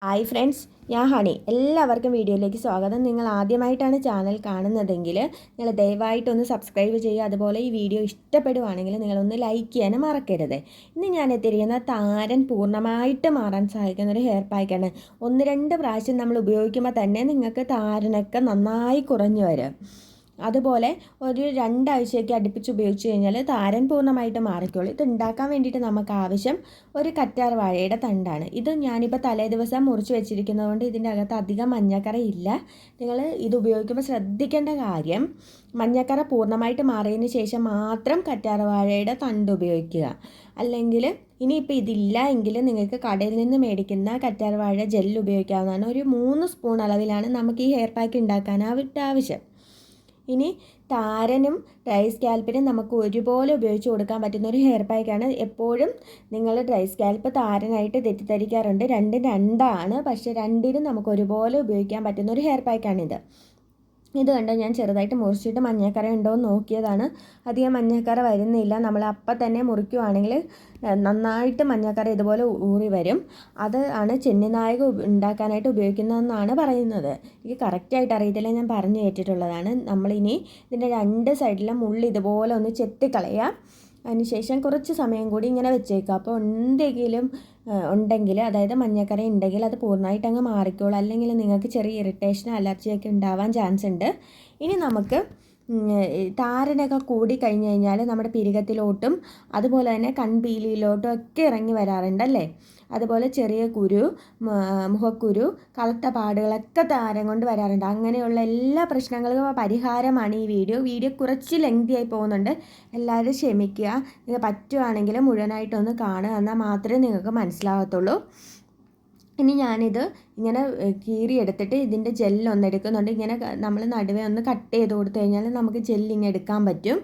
Hi friends, ഞാൻ honey. എല്ലാവർക്കും വീഡിയോയിലേക്ക് സ്വാഗതം. നിങ്ങൾ ആദ്യമായിട്ടാണ് ചാനൽ കാണുന്നതെങ്കിൽ നിങ്ങൾ ദയവായിട്ടൊന്ന് സബ്സ്ക്രൈബ് ചെയ്യുക. അതുപോലെ ഈ വീഡിയോ ഇഷ്ടപ്പെടുവാണെങ്കിൽ നിങ്ങളൊന്ന് ലൈക്ക് ചെയ്യാനും മറക്കരുത്. ഇന്ന് ഞാൻ എത്തിയിരിക്കുന്ന താരൻ പൂർണ്ണമായിട്ട് മാറാൻ സഹായിക്കുന്ന ഒരു ഹെയർ പാക്കാണ്. 1-2 പ്രാവശ്യം നമ്മൾ ഉപയോഗിക്കുമ്പോൾ തന്നെ നിങ്ങൾക്ക് താരനൊക്കെ നന്നായി കുറഞ്ഞു വരും. അതുപോലെ ഒരു 2 ആഴ്ചയൊക്കെ അടുപ്പിച്ച് ഉപയോഗിച്ച് കഴിഞ്ഞാൽ താരൻ പൂർണ്ണമായിട്ട് മാറിക്കോളും. ഇത് ഉണ്ടാക്കാൻ വേണ്ടിയിട്ട് നമുക്ക് ആവശ്യം ഒരു കറ്റാർ വാഴയുടെ തണ്ടാണ്. ഇത് ഞാനിപ്പോൾ തലേ ദിവസം മുറിച്ച് വെച്ചിരിക്കുന്നതുകൊണ്ട് ഇതിൻ്റെ അകത്ത് അധികം മഞ്ഞക്കറ ഇല്ല. നിങ്ങൾ ഇത് ഉപയോഗിക്കുമ്പോൾ ശ്രദ്ധിക്കേണ്ട കാര്യം, മഞ്ഞക്കറ പൂർണ്ണമായിട്ട് മാറിയതിന് ശേഷം മാത്രം കറ്റാർ വാഴയുടെ തണ്ട് ഉപയോഗിക്കുക. അല്ലെങ്കിൽ ഇനിയിപ്പോൾ ഇതില്ല എങ്കിൽ നിങ്ങൾക്ക് കടയിൽ നിന്ന് മേടിക്കുന്ന കറ്റാർ വാഴ ജെല്ല് ഉപയോഗിക്കാവുന്നതാണ്. ഒരു 3 സ്പൂൺ അളവിലാണ് നമുക്ക് ഈ ഹെയർ പാക്ക് ഉണ്ടാക്കാനായിട്ട് ആവശ്യം. ഇനി താരനും ഡ്രൈ സ്കാൽപ്പിനും നമുക്ക് ഒരുപോലെ ഉപയോഗിച്ച് കൊടുക്കാൻ പറ്റുന്ന ഒരു ഹെയർ പാക്കാണ്. എപ്പോഴും നിങ്ങൾ ഡ്രൈ സ്കാൽപ്പ് താരനായിട്ട് തെറ്റിദ്ധരിക്കാറുണ്ട്. രണ്ടും രണ്ടാണ്, പക്ഷേ രണ്ടിനും നമുക്ക് ഒരുപോലെ ഉപയോഗിക്കാൻ പറ്റുന്ന ഒരു ഹെയർ പാക്കാണിത്. ഇത് കണ്ടോ, ഞാൻ ചെറുതായിട്ട് മുറിച്ചിട്ട് മഞ്ഞക്കറ ഉണ്ടോ എന്ന് നോക്കിയതാണ്. അധികം മഞ്ഞക്കറ വരുന്നില്ല. നമ്മൾ അപ്പം തന്നെ മുറിക്കുവാണെങ്കിൽ നന്നായിട്ട് മഞ്ഞക്കറ ഇതുപോലെ ഊറി വരും. അത് ആണ് ചെന്നിനായക ഉണ്ടാക്കാനായിട്ട് ഉപയോഗിക്കുന്നതെന്നാണ് പറയുന്നത്. എനിക്ക് കറക്റ്റായിട്ട് അറിയത്തില്ല, ഞാൻ പറഞ്ഞു കേട്ടിട്ടുള്ളതാണ്. നമ്മളിനി ഇതിൻ്റെ 2 സൈഡിലും മുള്ളി ഇതുപോലെ ഒന്ന് ചെത്തിക്കളയാം. അതിനുശേഷം കുറച്ച് സമയം കൂടി ഇങ്ങനെ വെച്ചേക്കുക. അപ്പോൾ എന്തെങ്കിലും ഉണ്ടെങ്കിൽ, അതായത് മഞ്ഞക്കറി ഉണ്ടെങ്കിൽ അത് പൂർണ്ണമായിട്ട് അങ്ങ് മാറിക്കോളും. അല്ലെങ്കിൽ നിങ്ങൾക്ക് ചെറിയ ഇറിറ്റേഷൻ, അലർജിയൊക്കെ ഉണ്ടാവാൻ ചാൻസ് ഉണ്ട്. ഇനി നമുക്ക് താരനൊക്കെ കൂടി കഴിഞ്ഞ് കഴിഞ്ഞാൽ നമ്മുടെ പിരികത്തിലോട്ടും അതുപോലെ തന്നെ കൺപീലിയിലോട്ടും ഒക്കെ ഇറങ്ങി വരാറുണ്ടല്ലേ. അതുപോലെ ചെറിയ കുരു, മുഖക്കുരു, കറുത്ത പാടുകളൊക്കെ താരം കൊണ്ട് വരാറുണ്ട്. അങ്ങനെയുള്ള എല്ലാ പ്രശ്നങ്ങൾക്കും പരിഹാരമാണ് ഈ വീഡിയോ കുറച്ച് ലെങ്തി ആയി പോകുന്നുണ്ട്. എല്ലാവരും ക്ഷമിക്കുക. നിങ്ങൾ പറ്റുവാണെങ്കിൽ മുഴുവനായിട്ടൊന്ന് കാണുക, എന്നാൽ മാത്രമേ നിങ്ങൾക്ക് മനസ്സിലാകത്തുള്ളൂ. ഇനി ഞാനിത് ഇങ്ങനെ കീറിയെടുത്തിട്ട് ഇതിൻ്റെ ജെല്ലൊന്ന് എടുക്കുന്നുണ്ട്. ഇങ്ങനെ നമ്മൾ നടുവേ ഒന്ന് കട്ട് ചെയ്ത് കൊടുത്തു കഴിഞ്ഞാൽ നമുക്ക് ജെല്ലിങ് എടുക്കാൻ പറ്റും.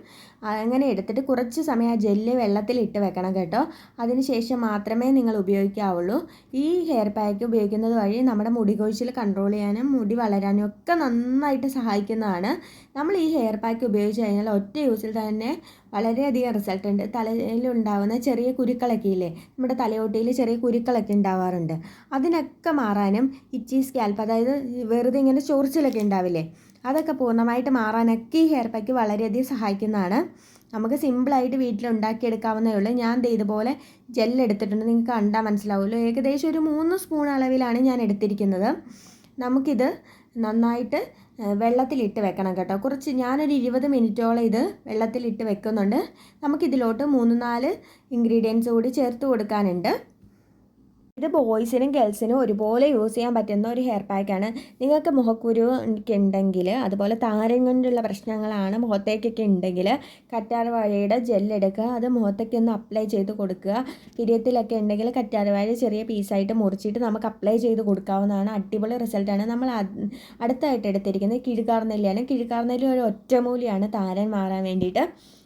അങ്ങനെ എടുത്തിട്ട് കുറച്ച് സമയം ആ ജെല്ല് വെള്ളത്തിലിട്ട് വെക്കണം കേട്ടോ. അതിന് ശേഷം മാത്രമേ നിങ്ങൾ ഉപയോഗിക്കാവുള്ളൂ. ഈ ഹെയർ പാക്ക് ഉപയോഗിക്കുന്നത് വഴി നമ്മുടെ മുടി കൊഴിച്ചിൽ കൺട്രോൾ ചെയ്യാനും മുടി വളരാനും ഒക്കെ നന്നായിട്ട് സഹായിക്കുന്നതാണ്. നമ്മൾ ഈ ഹെയർ പാക്ക് ഉപയോഗിച്ച് കഴിഞ്ഞാൽ ഒറ്റ യൂസിൽ തന്നെ വളരെയധികം റിസൾട്ട് ഉണ്ട്. തലയിലുണ്ടാവുന്ന ചെറിയ കുരുക്കളൊക്കെ ഇല്ലേ, നമ്മുടെ തലയോട്ടിയിൽ ചെറിയ കുരുക്കളൊക്കെ ഉണ്ടാവാറുണ്ട്. അതിനൊക്കെ മാറാനും ഇച്ചി സ്കാൽപ്പ്, അതായത് വെറുതെ ഇങ്ങനെ ചൊറിച്ചിലൊക്കെ ഉണ്ടാവില്ലേ, അതൊക്കെ പൂർണ്ണമായിട്ട് മാറാനൊക്കെ ഈ ഹെയർ പാക്ക് വളരെയധികം സഹായിക്കുന്നതാണ്. നമുക്ക് സിമ്പിളായിട്ട് വീട്ടിൽ ഉണ്ടാക്കിയെടുക്കാവുന്നേ ഉള്ളൂ. ഞാൻ ഇതുപോലെ ജെല്ലെടുത്തിട്ടുണ്ട്, നിങ്ങൾക്ക് കണ്ടാൽ മനസ്സിലാവുമല്ലോ. ഏകദേശം ഒരു 3 സ്പൂൺ അളവിലാണ് ഞാൻ എടുത്തിരിക്കുന്നത്. നമുക്കിത് നന്നായിട്ട് വെള്ളത്തിലിട്ട് വെക്കണം കേട്ടോ. ഞാനൊരു 20 മിനിറ്റോളം ഇത് വെള്ളത്തിലിട്ട് വെക്കുന്നുണ്ട്. നമുക്കിതിലോട്ട് 3-4 ഇൻഗ്രീഡിയൻസ് കൂടി ചേർത്ത് കൊടുക്കാനുണ്ട്. ഇത് ബോയ്സിനും ഗേൾസിനും ഒരുപോലെ യൂസ് ചെയ്യാൻ പറ്റുന്ന ഒരു ഹെയർ പാക്കാണ്. നിങ്ങൾക്ക് മുഖക്കുരു ഒക്കെ ഉണ്ടെങ്കിൽ, അതുപോലെ താരൻ കൊണ്ടുള്ള പ്രശ്നങ്ങളാണ് മുഖത്തേക്കൊക്കെ ഉണ്ടെങ്കിൽ, കറ്റാർ വാഴയുടെ ജെല്ലെടുക്കുക, അത് മുഖത്തേക്ക് ഒന്ന് അപ്ലൈ ചെയ്ത് കൊടുക്കുക. പിരിയത്തിലൊക്കെ ഉണ്ടെങ്കിൽ കറ്റാർ വാഴ ചെറിയ പീസായിട്ട് മുറിച്ചിട്ട് നമുക്ക് അപ്ലൈ ചെയ്ത് കൊടുക്കാവുന്നതാണ്. അടിപൊളി റിസൾട്ടാണ്. നമ്മൾ അടുത്തായിട്ട് എടുത്തിരിക്കുന്നത് കിഴുകാർനെല്ലിയാണ്. കിഴുകാർനെല്ലി ഒരു ഒറ്റമൂലിയാണ് താരൻ മാറാൻ വേണ്ടിയിട്ട്.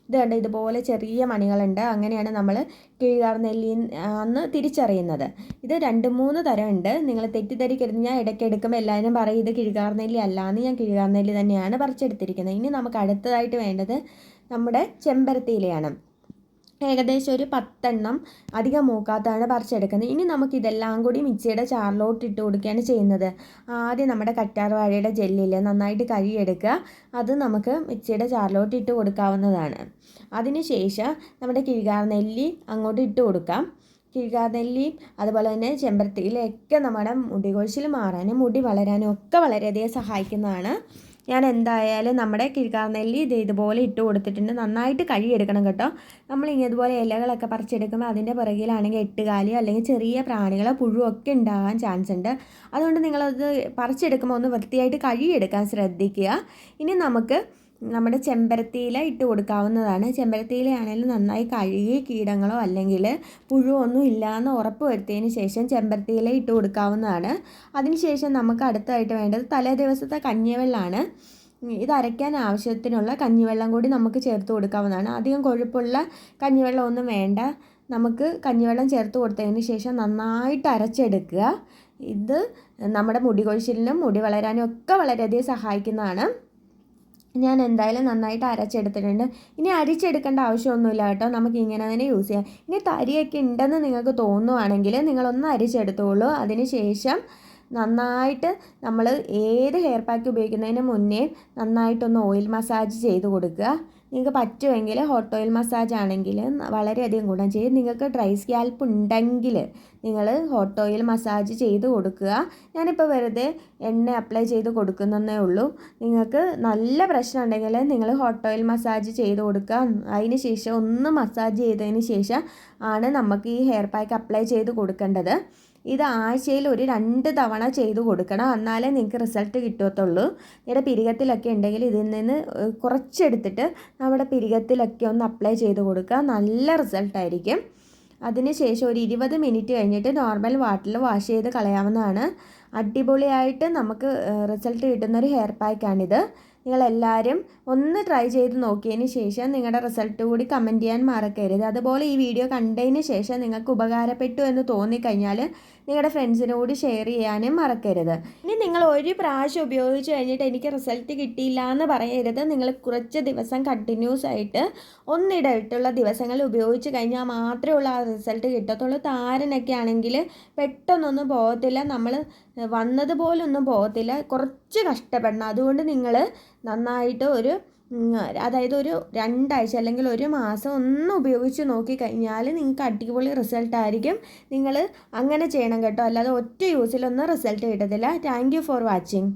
ഇത് കണ്ട് ഇതുപോലെ ചെറിയ മണികളുണ്ട്. അങ്ങനെയാണ് നമ്മൾ കിഴുകാർനെല്ലി എന്ന് തിരിച്ചറിയുന്നത്. ഇത് 2-3 തരമുണ്ട്. നിങ്ങൾ തെറ്റിദ്ധരിക്കരുത്. ഞാൻ ഇടയ്ക്ക് എടുക്കുമ്പോൾ എല്ലാവരും പറയും ഇത് കിഴുകാർനെല്ലി അല്ലാന്ന്. ഞാൻ കിഴുകാർനെല്ലി തന്നെയാണ് പറിച്ചെടുത്തിരിക്കുന്നത്. ഇനി നമുക്ക് അടുത്തതായിട്ട് വേണ്ടത് നമ്മുടെ ചെമ്പരത്തിയിലയാണ്. ഏകദേശം ഒരു 10 എണ്ണം, അധികം മൂക്കാത്താണ് പറിച്ചെടുക്കുന്നത്. ഇനി നമുക്കിതെല്ലാം കൂടി മിക്സിയുടെ ചാറിലോട്ട് ഇട്ട് കൊടുക്കുകയാണ് ചെയ്യുന്നത്. ആദ്യം നമ്മുടെ കറ്റാർ വാഴയുടെ ജെല്ലിൽ നന്നായിട്ട് കഴുകിയെടുക്കുക. അത് നമുക്ക് മിക്സിയുടെ ചാറിലോട്ട് ഇട്ട് കൊടുക്കാവുന്നതാണ്. അതിനുശേഷം നമ്മുടെ കിഴുകാർനെല്ലി അങ്ങോട്ട് ഇട്ട് കൊടുക്കാം. കിഴുകാർനെല്ലി അതുപോലെ തന്നെ ചെമ്പരത്തിയിലൊക്കെ നമ്മുടെ മുടി കൊഴിച്ചിൽ മാറാനും മുടി വളരാനും ഒക്കെ വളരെയധികം സഹായിക്കുന്നതാണ്. ഞാൻ എന്തായാലും നമ്മുടെ കിഴുകാർനെല്ലി ഇതുപോലെ ഇട്ട് കൊടുത്തിട്ടുണ്ട്. നന്നായിട്ട് കഴുകിയെടുക്കണം കേട്ടോ. നമ്മൾ ഇതുപോലെ ഇലകളൊക്കെ പറിച്ചെടുക്കുമ്പോൾ അതിൻ്റെ പുറകിലാണെങ്കിൽ 8 കാലി അല്ലെങ്കിൽ ചെറിയ പ്രാണികളോ പുഴുവൊക്കെ ഉണ്ടാകാൻ ചാൻസ് ഉണ്ട്. അതുകൊണ്ട് നിങ്ങളത് പറിച്ചെടുക്കുമ്പോൾ ഒന്ന് വൃത്തിയായിട്ട് കഴുകിയെടുക്കാൻ ശ്രദ്ധിക്കുക. ഇനി നമുക്ക് നമ്മുടെ ചെമ്പരത്തിയില ഇട്ട് കൊടുക്കാവുന്നതാണ്. ചെമ്പരത്തിയിലയാണെങ്കിലും നന്നായി കഴുകി കീടങ്ങളോ അല്ലെങ്കിൽ പുഴുവൊന്നും ഇല്ലയെന്ന് ഉറപ്പ് വരുത്തിയതിന് ശേഷം ചെമ്പരത്തിയില ഇട്ട് കൊടുക്കാവുന്നതാണ്. അതിനുശേഷം നമുക്ക് അടുത്തായിട്ട് വേണ്ടത് തലേ ദിവസത്തെ കഞ്ഞിവെള്ളമാണ്. ഇത് അരയ്ക്കാൻ ആവശ്യത്തിനുള്ള കഞ്ഞിവെള്ളം കൂടി നമുക്ക് ചേർത്ത് കൊടുക്കാവുന്നതാണ്. അധികം കൊഴുപ്പുള്ള കഞ്ഞിവെള്ളം ഒന്നും വേണ്ട. നമുക്ക് കഞ്ഞിവെള്ളം ചേർത്ത് കൊടുത്തതിന് ശേഷം നന്നായിട്ട് അരച്ചെടുക്കുക. ഇത് നമ്മുടെ മുടി കൊഴിച്ചിലിനും മുടി വളരാനും ഒക്കെ വളരെയധികം സഹായിക്കുന്നതാണ്. ഞാൻ എന്തായാലും നന്നായിട്ട് അരച്ചെടുത്തിട്ടുണ്ട്. ഇനി അരിച്ചെടുക്കേണ്ട ആവശ്യമൊന്നുമില്ല കേട്ടോ, നമുക്ക് ഇങ്ങനെ തന്നെ യൂസ് ചെയ്യാം. ഇനി തരിയൊക്കെ ഉണ്ടെന്ന് നിങ്ങൾക്ക് തോന്നുവാണെങ്കിൽ നിങ്ങളൊന്ന് അരിച്ചെടുത്തോളൂ. അതിന് ശേഷം നന്നായിട്ട് നമ്മൾ ഏത് ഹെയർ പാക്ക് ഉപയോഗിക്കുന്നതിന് മുന്നേ നന്നായിട്ടൊന്ന് ഓയിൽ മസാജ് ചെയ്ത് കൊടുക്കുക. നിങ്ങൾക്ക് പറ്റുമെങ്കിൽ ഹോട്ട് ഓയിൽ മസാജ് ആണെങ്കിൽ വളരെയധികം ഗുണം ചെയ്യും. നിങ്ങൾക്ക് ഡ്രൈ സ്കാൽപ്പ് ഉണ്ടെങ്കിൽ നിങ്ങൾ ഹോട്ട് ഓയിൽ മസാജ് ചെയ്ത് കൊടുക്കുക. ഞാനിപ്പോൾ വെറുതെ എണ്ണ അപ്ലൈ ചെയ്ത് കൊടുക്കുന്നതേ ഉള്ളൂ. നിങ്ങൾക്ക് നല്ല പ്രശ്നം ഉണ്ടെങ്കിൽ നിങ്ങൾ ഹോട്ട് ഓയിൽ മസാജ് ചെയ്ത് കൊടുക്കുക. അതിന് ശേഷം ഒന്ന് മസാജ് ചെയ്തതിന് ശേഷം ആണ് നമുക്ക് ഈ ഹെയർ പാക്ക് അപ്ലൈ ചെയ്ത് കൊടുക്കേണ്ടത്. ഇത് ആഴ്ചയിൽ ഒരു 2 തവണ ചെയ്ത് കൊടുക്കണം, എന്നാലേ നിങ്ങൾക്ക് റിസൾട്ട് കിട്ടത്തുള്ളൂ. നിങ്ങളുടെ പിരികത്തിലൊക്കെ ഉണ്ടെങ്കിൽ ഇതിൽ നിന്ന് കുറച്ചെടുത്തിട്ട് നമ്മുടെ പിരികത്തിലൊക്കെ ഒന്ന് അപ്ലൈ ചെയ്ത് കൊടുക്കുക. നല്ല റിസൾട്ടായിരിക്കും. അതിനുശേഷം ഒരു 20 മിനിറ്റ് കഴിഞ്ഞിട്ട് നോർമൽ വാട്ടറിൽ വാഷ് ചെയ്ത് കളയാവുന്നതാണ്. അടിപൊളിയായിട്ട് നമുക്ക് റിസൾട്ട് കിട്ടുന്നൊരു ഹെയർ പാക്കാണിത്. നിങ്ങളെല്ലാവരും ഒന്ന് ട്രൈ ചെയ്ത് നോക്കിയതിന് ശേഷം നിങ്ങളുടെ റിസൾട്ട് കൂടി കമൻറ്റ് ചെയ്യാൻ മറക്കരുത്. അതുപോലെ ഈ വീഡിയോ കണ്ടതിന് ശേഷം നിങ്ങൾക്ക് ഉപകാരപ്പെട്ടു എന്ന് തോന്നിക്കഴിഞ്ഞാൽ നിങ്ങളുടെ ഫ്രണ്ട്സിന് കൂടി ഷെയർ ചെയ്യാനും മറക്കരുത്. ഇനി നിങ്ങൾ ഒരു പ്രാവശ്യം ഉപയോഗിച്ച് കഴിഞ്ഞിട്ട് എനിക്ക് റിസൾട്ട് കിട്ടിയില്ല എന്ന് പറയരുത്. നിങ്ങൾ കുറച്ച് ദിവസം കണ്ടിന്യൂസ് ആയിട്ട് ഒന്നിടവിട്ടുള്ള ദിവസങ്ങളിൽ ഉപയോഗിച്ച് കഴിഞ്ഞാൽ മാത്രമേ ഉള്ളൂ ആ റിസൾട്ട് കിട്ടത്തുള്ളൂ. താരനൊക്കെ ആണെങ്കിൽ പെട്ടെന്നൊന്നും പോകത്തില്ല, നമ്മൾ വന്നതുപോലൊന്നും പോകത്തില്ല, കുറച്ച് കഷ്ടപ്പെടണം. അതുകൊണ്ട് നിങ്ങൾ നന്നായിട്ട് അതായത് ഒരു 2 ആഴ്ച അല്ലെങ്കിൽ ഒരു മാസം ഒന്ന് ഉപയോഗിച്ച് നോക്കിക്കഴിഞ്ഞാൽ നിങ്ങൾക്ക് അടിപൊളി റിസൾട്ടായിരിക്കും. നിങ്ങൾ അങ്ങനെ ചെയ്യണം കേട്ടോ, അല്ലാതെ ഒറ്റ യൂസിലൊന്നും റിസൾട്ട് കിട്ടത്തില്ല. Thank you for watching.